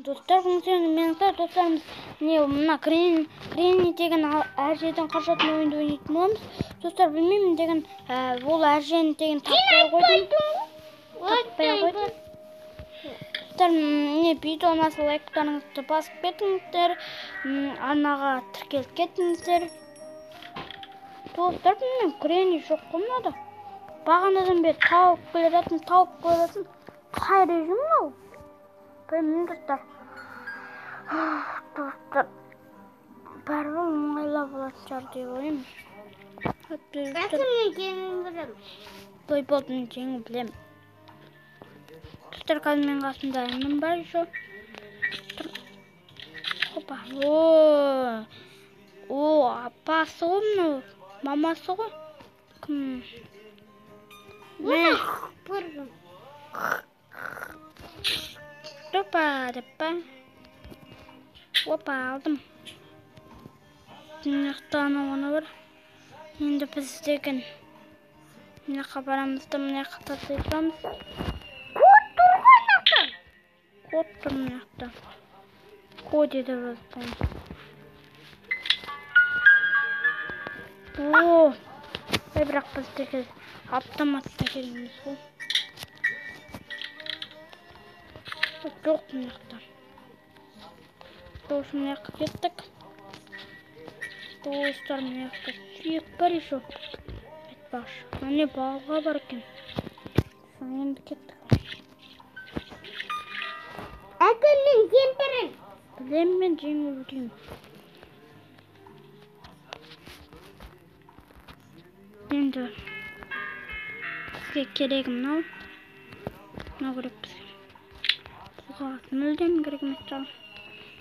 Достар, меніңтер достарымыз мына кремний деген әжеден қашатын ойынды ойнайтын боламыз. Достар, білмеймін деген ол әжені деген таппай қойдым. Достар, видео насыл лайктарыңызды басып кетіңіздер, арнаға тіркеліп кетіңіздер. Достар, білмеймін, кремний жоқ қой мынада. Бағанадан бері тауып келе жатырмын. Қай режим мынау? Білмеймін достар. Достар, бәрібір оңайлау болатын шығар деп ойлаймын. Мен жеңіп білем. Той болды, мен жеңіп білем. Достар, қазір мен қасымда інім бар еще. Хопа. Апасы ғой мынау, мамасы ғой. Кім? Мен Көрдім. Допа. Опа, алдым. Мынақтан оны бар. Енді біз деген мына барамызды, мына тасыйпамыз. Код тұр мынақта. Код еді жазып қоймыз. Бірақ біз деген автоматта келеміз ғой. Жоқ мынақта. Достар, мынаққа кеттік. Достар, мынақта сүйек бар еще. Айтпақшы. Міне балға бар екен. Енді кеттік. Әкімнің кемпірін. Білем мен жеңіп үлгеймін. Енді бізге керегі мынау. Мынау керек бізге. Мүлдем керек емес шығар.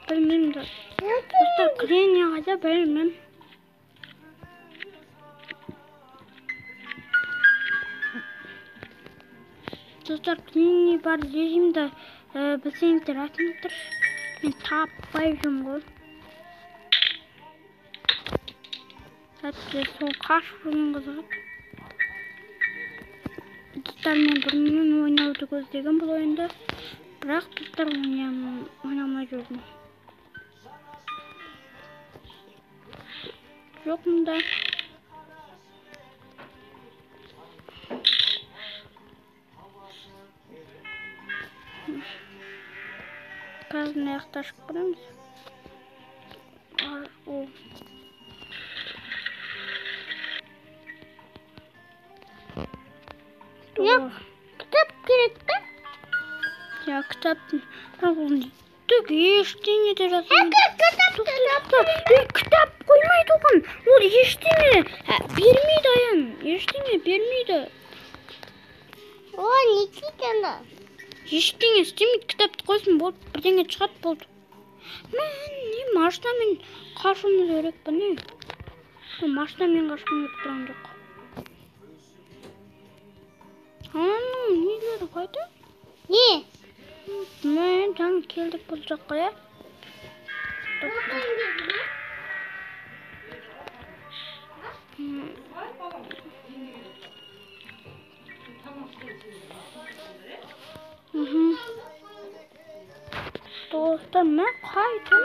Білмеймін де. Достар, кремний қайда білмеймін. Достар, кремний бар режимді білсеңіздер айтыңыздар. Мен таппай жүрмін ғой. Әйтпесе сол қашып жүрген қызығады. Достар, мен бұрыннан ойнауды көздеген бұл ойында. Бірақ достар, ойнамай жүрдім. Жоқ мұнда. Қазір мына жақта ашып көреміз. Кітап керек пе? Ya kitap түк ештеңе де жазылмайды. Кітап қоймайды оған. Ол ештеңе бермейді аян. Ештеңе бермейді. О, не істейді? Ештеңе істемейді. Кітапты қойсын болды. Бірдеңе шығады болды. Мен машинамен қашуымыз керек пе не? Машинамен қашқым келіп тұрған жоқ. Ананың нелері қайда? Не? Мен жаңа келдік бұл жаққа, я? Dostlar, мен қайдым?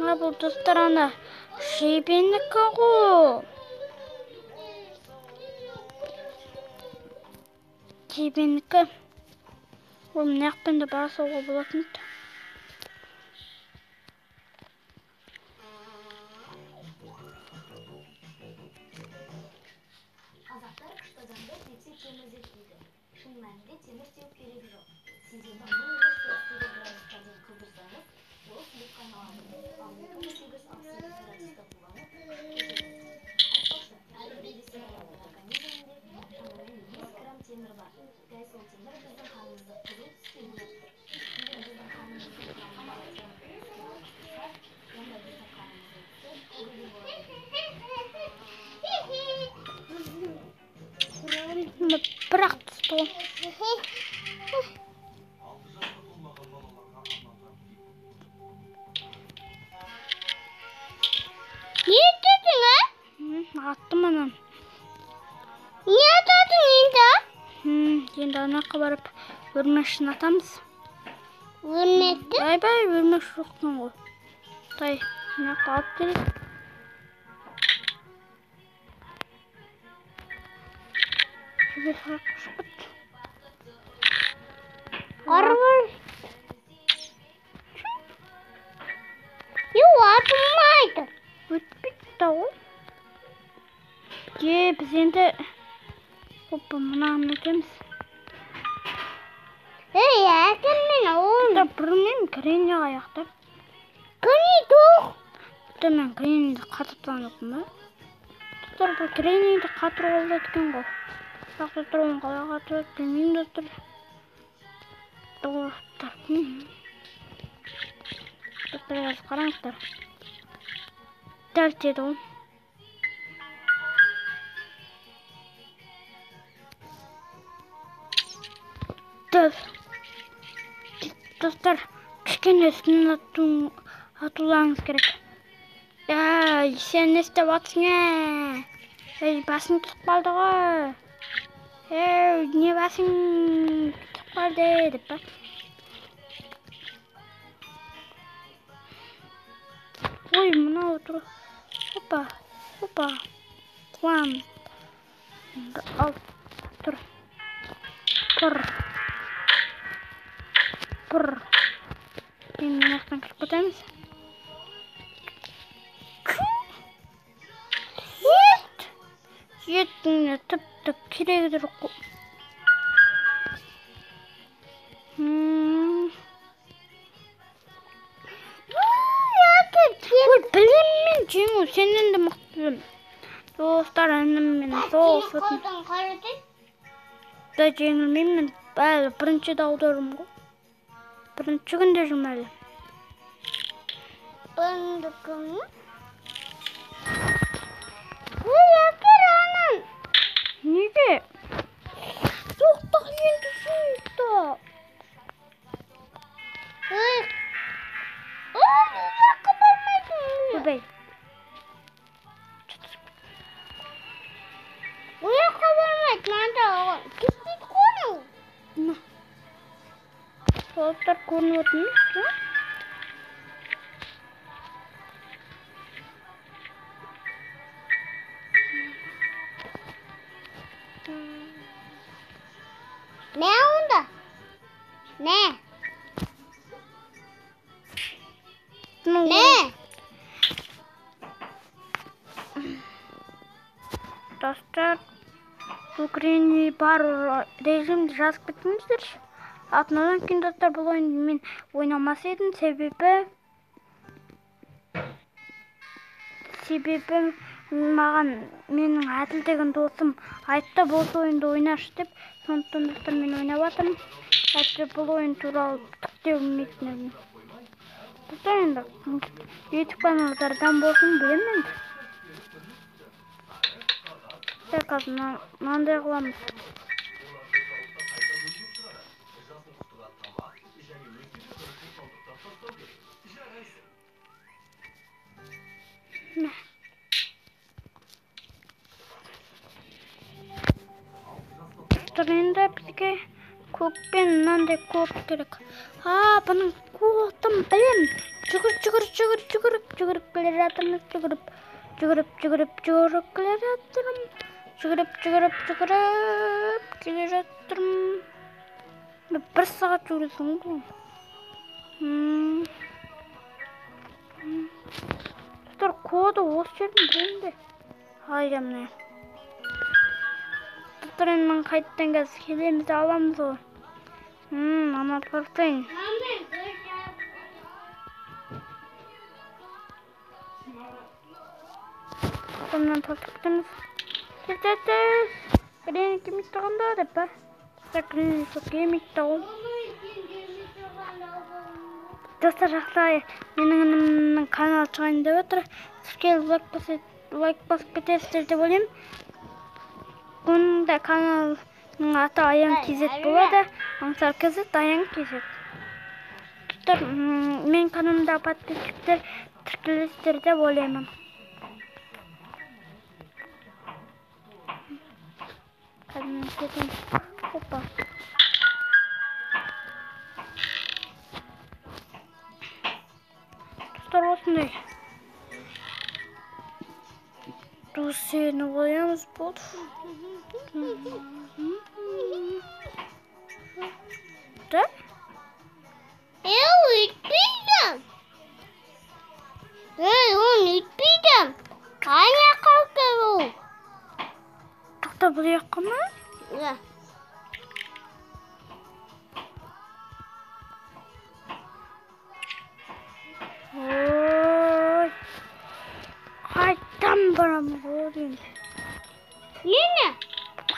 Мына бұл достар ана жебенікі ғой. Жебенікі. Ол мынақпен де бара салуға болатын еді. Қазақтар қыштаганда тепсе темірден дейді. Шын мәнінде темір теуіп керегі жоқ. Себебі 1500 градусқа дейін қыздырсаңыз, ол суыққа айналады. Ал 2868 градуста буланып кетеді. Айтпақшы, әрбір бейбестердің организмінде шамамен 100 грамм темір бар. Дәл сол темір біздің қанымызды қызыл түске боятады. Егер біздің қанымыздың құрамында темір түске ауыстырса, онда біздің қанымыздың түсі көк болады. қолыма бір-ақ түсті ғой. Не етесің, а? Аттым анан. Не атасың енді? Енді анаққа барып өрмекшіні атамыз. Өрмекті? Бай-бай, өрмекші жоқтың ғой. Тай, анаққа алып келейік. Жібер қаққа шықпыт. Арбар. Юу, атылмайды. Өтпейді ғой. Біз енді опа мынаны өтеміз. Ей, әкіммен оң. Бірмен кірейіне аяқтап. Күні тоқ. Мен кірейінді қатыртан жоқпын ба? Достар, бұл кірейінді қатыр олды еткен ғой. Сақты тұруын қалай қатыр білмеймін достар. Достар, жазып қараңыздар. Дәрт еді ғой. Достар, кішкене үстінен атуларыңыз керек. Сен не істеп атсың, басың түсіп қалды ғой. Не басың түсіп қалды деп ба? Ой, мына отыр. Опа. Құлам. Ал, тұр. Мен мынақтан кіріп кетеміз. Еттіңе тіпті керегі жоқ қой. Білемін жеңу, сенен де мықтымын. Достар, әніммен соғысатын. Да жеңілмеймін, әлі бірінші даударым ғой. Бірінші күнде жүрмәлі. Бірінші күні? Ой, әкер анын. Неге? Тоқтақ енді жүйді. Ой, неге қабармайсың? Көбей. Ой, қабармайды, манда оған. Кестейді қону. Солықтар көрініп өтіміз. Ne onda? Ne? Достар, Украине бар режимді жазып кеттіңіздерші. Атынан кейін достар, бұл ойынды мен ойнамас едім, себебі маған менің Әділ деген досым айтты бұл ойынды ойнашы деп, сондықтан достар мен ойнап атырмын. Әйтпесе бұл ойын туралы түкте білмейтін едім. Достар, енді YouTube каналдардан болсын білемін енді. Қазір мынандай қыламыз. Енді бізге көкпен мынандай код керек. Бұның кодын білем. Жүгіріп келе жатырмыз. Жүгіріп келе жатырмын. Жүгіріп келе жатырмын. Бір сағат жүгіресің ғой. Достар, коды осы жердің білемін бе? Айдамын. Достар, мен қайттан қазір келеміз аламыз ғой. Ана тұрсың. Сонан тартып кетеміз. Кірені кемек тағанда деп ба? Кірені сол кемек тағым. Достар, жақсылай менің інімнің канал шығайын деп отыр. Сізге лайк басып кетесіздер деп ойлаймын. Оның да канал аты Аян Кезет болады. Аңсар Кезет, Аян Кезет. Достар, мен каналымда подписчиктер тіркелестер деп ойлаймын. Қазір кетем. Опа. Достар, осындай. Сені қоямыз болды. Да? Ütmeyeceğim. Onu ütmeyeceğim. Kayna kalkar o. Тоқта, бұл жаққа ма? Ya. Ой. Қайттан барам ғой деймін. Yine.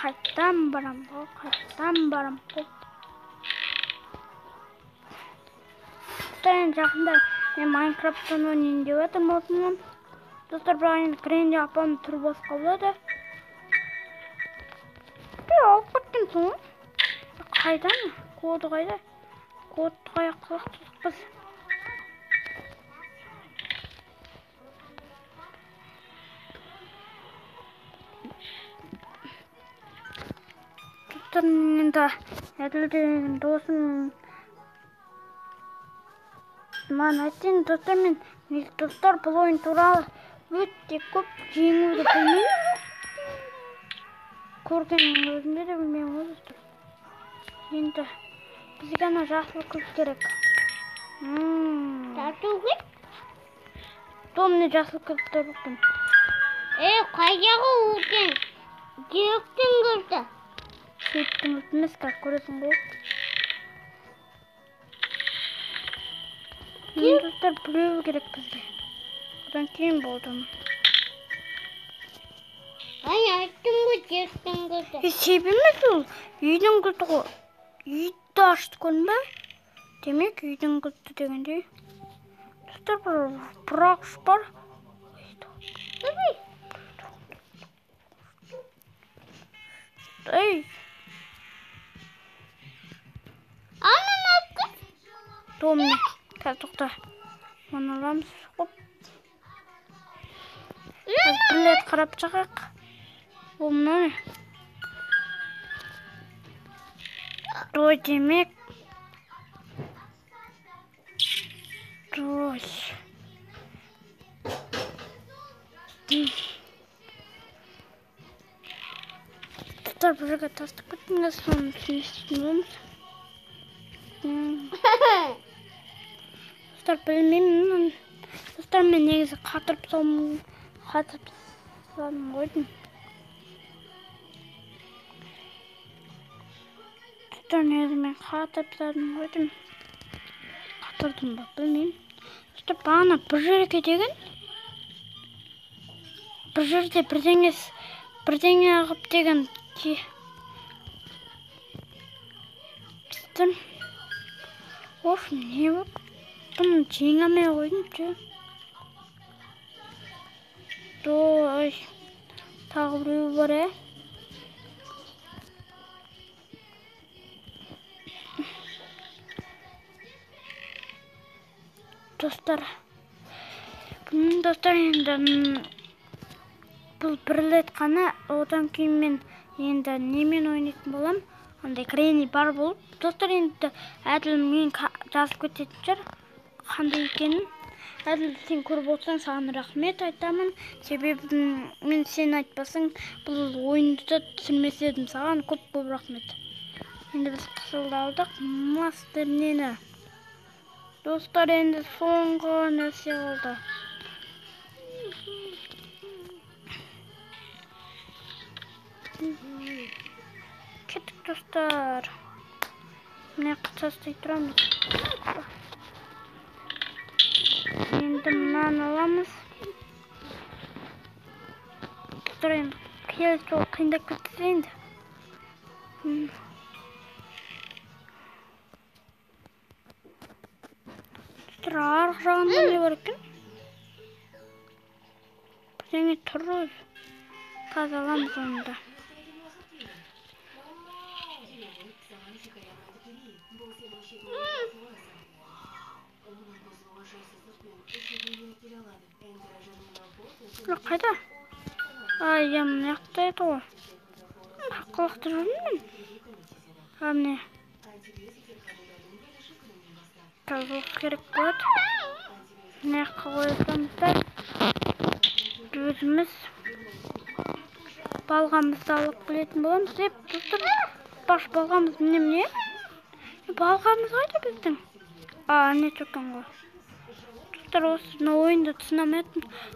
Қайттан барам ғой, қайттан барам ғой. Достар, жақында мен Майнкрафттан ойнайын деп жатырмын осымен. Достар, бірақ енді кіргенде апам тұр басқа болады. Алып кеттің соң. Қайдан? Коды қайда? Кодты қаяқ қылықтық біз. Достар, енді әділден досым маған айтсын, достар, мен достар бұл ойын туралы өте көп жеңуді білмеймін. Көргеннің өзінде де білмеймін ғой, достар. Енді бізге ана жасыл кілт керек. Тату git. Домне жасыл кілтті бұқтым. Kayağı uğdun. Direktin gördü. Сөйттің өтіміз қазір көресің ғой. Достар, білеу керек бізге. Одан кейін болдым. Ayarttın gı direktin gördü. Себеміз ол үйдің кілті ғой. Үйді ашты көрін бе? Демек үйдің кілті дегенде. Достар, бір ақш бар. Ей! Anne ne yaptın? Домне. Қазір тоқта. Оны аламыз. Хоп. Қазір бір рет қарап шығайық. Ол мынау не? Ой, демек. Ой. Достар, бір жерге тастап кеттіңіз, соны түсінесіз. Достар, білмеймін. Достар, мен негізі қатырып салым қойдым. Достар, негізі мен қатырып салым қойдым. Қатырдым ба, білмеймін. Достар, бағана бір жерге деген. Бір жерде бірдеңе ағып деген ке. Достар, оф, не болып? Бұны жеңемей қойдым, че? Ой, тағы біреу бар, ә? Достар, енді бұл бір рет қана, одан кейін мен енді немен ойнайтын болам, андай Гренни бар болып. Достар, енді әділ мен жазып кететін шығар, қандай екенін. Әділ, сен көріп отырсаң, саған рахмет айтамын. Себебі мен сен айтпасаң, бұл ойынды да түсірмес едім. Саған көп рахмет. Енді біз қысылдалдық. Мастернені. Достар, енді соңғы нәрсе oldu. Кеттік, достар. Міне қытастай тұрамыз. Енді мынаны аламыз. Достар, енді келесі жолы қиындап кетсе енді. Достар, арғы жағында не бар екен? Бірдеңе тұр өзі. Қазір аламыз оны да. Қайда? Ай, мына жақта еді ғой. Қақылықты жүрмін. Міне. Тазалық керек болады. Мына жаққа қойсамыздар. Өзіміз балғамызды алып келетін боламыз. Достар, баш балғамыз міне. Балғамыз қайда біздің? Не екен ғой. Достар, осы ойынды түсінемін.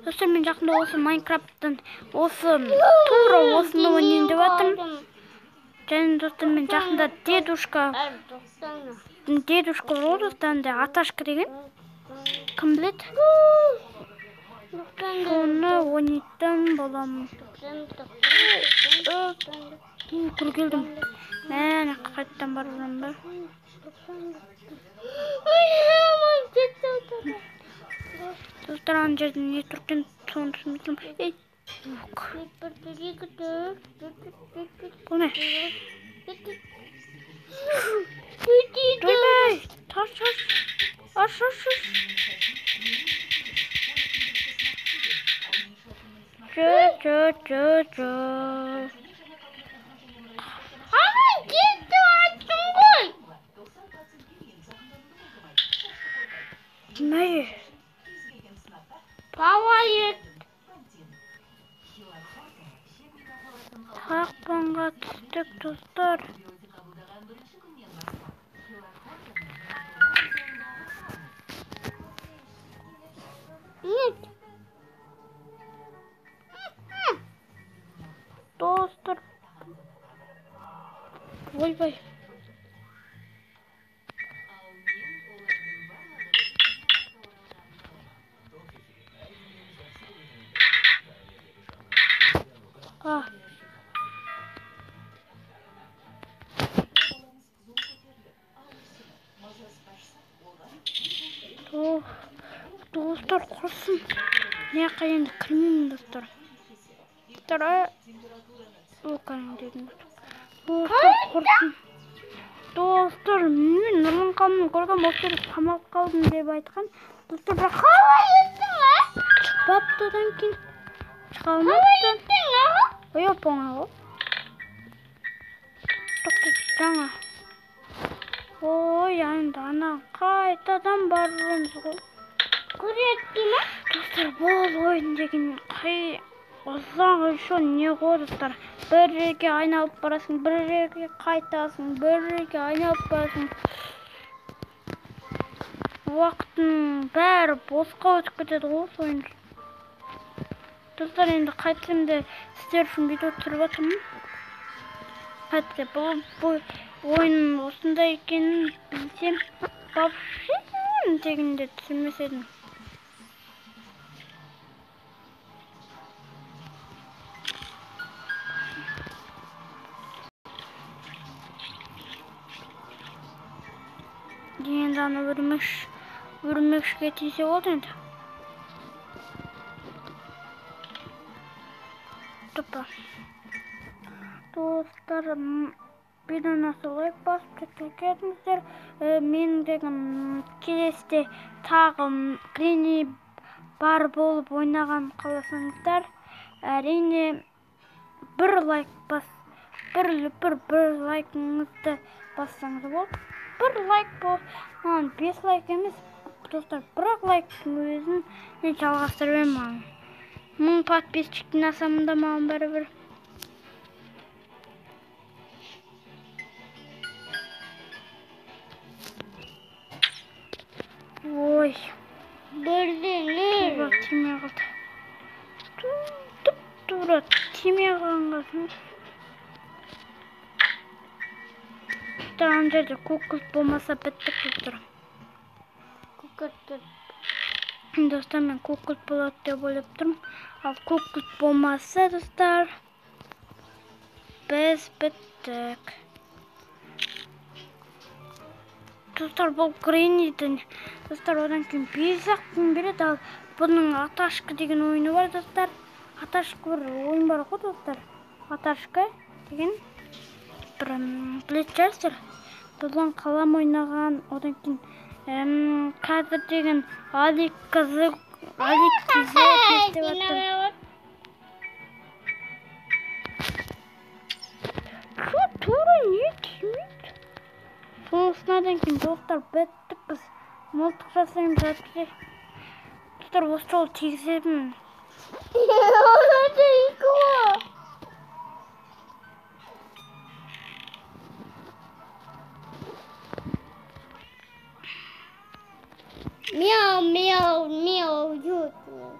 Достар, мен жақында осы Майнкрафттан тура осыны ойнайын деп жатырмын. Және достар, мен жақында дедушка Розовтан да Аташка деген. Кім біледі? Соны ойнайтын боламын. Көргелдім. Мәне қайттан бар болам ба? Достар, ана жерде не тұрген соны түсінбейтім. Бұл не? Дойбай! Таш! Аш! Жо. Ана кетті аттың ғой. Не? Павайет. Тақпанға түстік достар. Достар. Ойбай. Достар, құрсын. Не қайында кірмеймін достар. Достар, мен Нұрлан қамын көрген достар қамалып қалдым деп айтқан. Достар, бірақ шықпапты одан кейін. Шығалмапты. Ояпыңа ғой. Жаңа. Ой, енді ана қайтадан барырымыз ғой. Көретті ма? Достар, бұл ойын деген қай ұзақ еще не ғой достар. Bir жерге айналып барасың, бір жерге қайтасың, бір жерге айналып барасың. Уақыттың бәрі босқа өтіп кетеді ғой ойын. Достар, енді қайтсам да сіздер үшін видео түсіріп жатырмын. Қайтса, бұл ойын осындай екенін білсем, вообще дегенде түсірмес едім. Енді аны өрмекшіге тисе болды енді. Топа. Достар, видеоны лайк басып кетіңіздер. Мен деген келесіде тағы Грини бар болып ойнаған қаласаңыздар. Әрине бір лайкыңызды бассаңыз болды. Bir like bu, 5 like емес, достар, бірақ лайктың өзін мен жалғастырып маған. 1000 подписчиктен асамын да маған бәрібір. Ой, Бірдеңе. Тимей қалды. Тура тимей қалғанғасын. Ана жерде көккүлт болмаса біттік достар. Достар, мен көккүлт болады деп ойлап тұрмын. Ал көккүлт болмаса достар, біз біттік. Достар, бұл Гриниден. Достар, одан кейін безақтың береді. Ал бұның Аташка деген ойыны бар достар. Аташка бір ойын бар ғой достар. Аташка деген бір білеттерсіздер. Бұдан қалам ойнаған, одан кейін қазір деген Алик Кизет деп Sonuçlardan keyin dostlar bittip biz. Mıltık жасаймыз әйтпесе. Dostlar осы жолы тигіземін. Мяу, мяу, мяу, YouTube.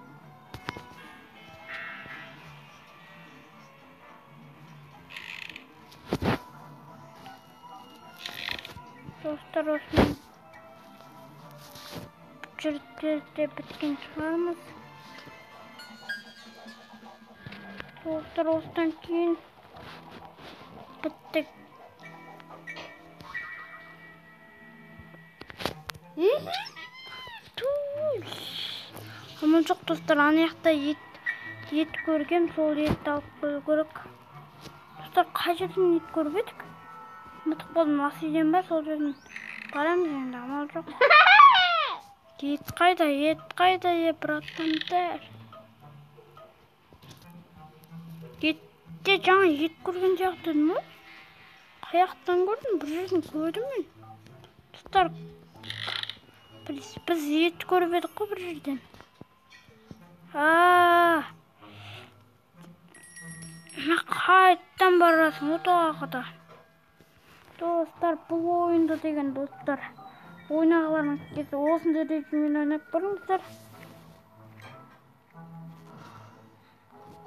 Dostlar osman жүректерде біткен шығармыз. Dostlar осыдан кейін біттік. Аман жоқ достар, ана жақта ет көргем, сол етті алып қою керек. Достар, қай жерден ет көріп едік? Ұмытып қалдым, ас үйден ба, сол жерден барамыз енді, амал жоқ. Ет қайда, братандар? Етте жаңа ет көрген сияқтымын ма? Қай жақтан көрдім? Бір жерден көрдім мен. Достар, біз ет көріп едік қой бір жерден. Қайттан барасың, отағада. Достар, бұл ойынды деген достар. Ойнағыларыңыз келсе, осындай режиммен ойнап көріңіздер.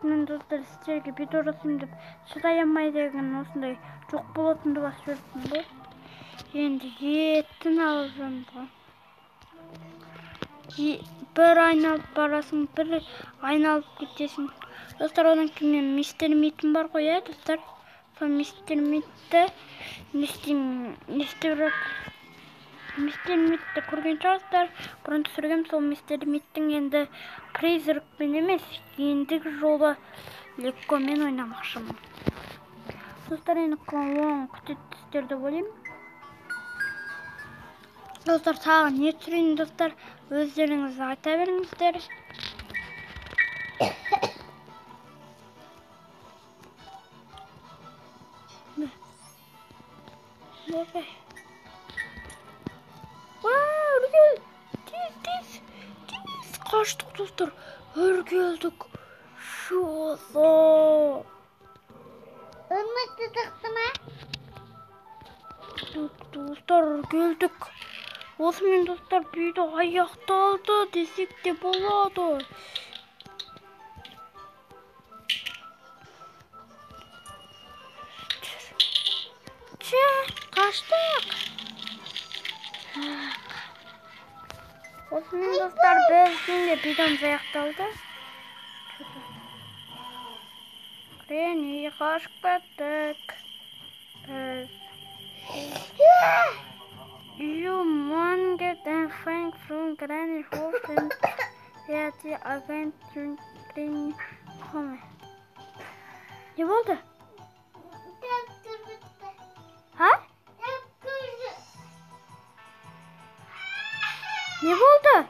Мен достар, сіздерге видео жасаймын деп шыдай алмай деген осындай жоқ болатынды басып жүрдім ғой. Енді етін алып жүрміз ғой. Bir айналып барасың, бір айналып кетесің. Достар, одан кейін мен мистер митім бар ғой, достар. Сол мистер митті мистер митті көрген шығарсыздар. Бұрын түсіргем, сол мистер миттің енді призракпен емес, ендігі жолы леккомен ойнамақшымын. Достар, енді оң күтетсіздер деп ойлаймын. Достар, тағы не түсірейін достар, өздеріңіз айта беріңіздер. Үргел, тез, қаштық достар, үргелдік. Шоса. Үмітті тұқты ма? Достар, үргелдік. Осымен достар, видео аяқталды десек те болады. Қаштық. Осымен достар, біздің де видеомыз аяқталды. Гренни, қашып кеттік. You won't get anything from Granny Holden. Yeah, the event Granny home. Ne oldu? Ha? Ne oldu?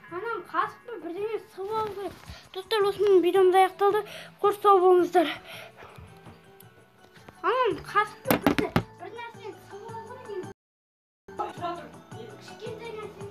Анам қасып бірдеңе сып алу керек. Достар, осымен видеомыз аяқталды. Қош сау болыңыздар. Анам қасып бірдеңе сып алу керек. Кішкентай нәрсе